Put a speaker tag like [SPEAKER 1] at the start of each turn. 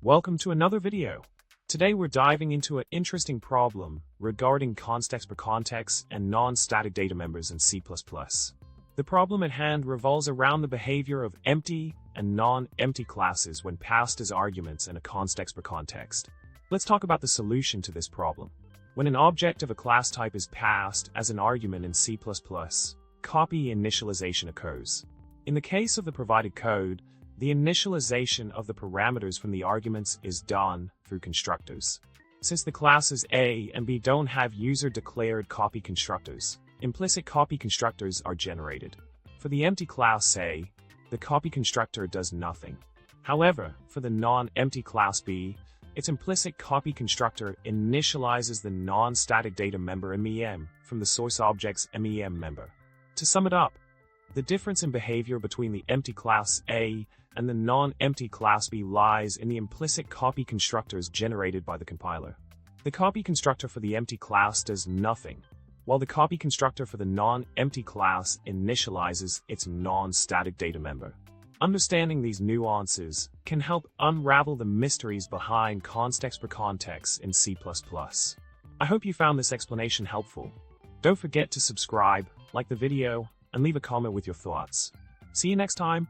[SPEAKER 1] Welcome to another video. Today we're diving into an interesting problem regarding constexpr and non-static data members in C++. The problem at hand revolves around the behavior of empty and non-empty classes when passed as arguments in a constexpr context. Let's talk about the solution to this problem. When an object of a class type is passed as an argument in C++, copy initialization occurs. In the case of the provided code, the initialization of the parameters from the arguments is done through constructors. Since the classes A and B don't have user-declared copy constructors, implicit copy constructors are generated. For the empty class A, the copy constructor does nothing. However, for the non-empty class B, its implicit copy constructor initializes the non-static data member MEM from the source object's MEM member. To sum it up, the difference in behavior between the empty class A and the non-empty class B lies in the implicit copy constructors generated by the compiler. The copy constructor for the empty class does nothing, while the copy constructor for the non-empty class initializes its non-static data member. Understanding these nuances can help unravel the mysteries behind constexpr in C++. I hope you found this explanation helpful. Don't forget to subscribe, like the video, and leave a comment with your thoughts. See you next time.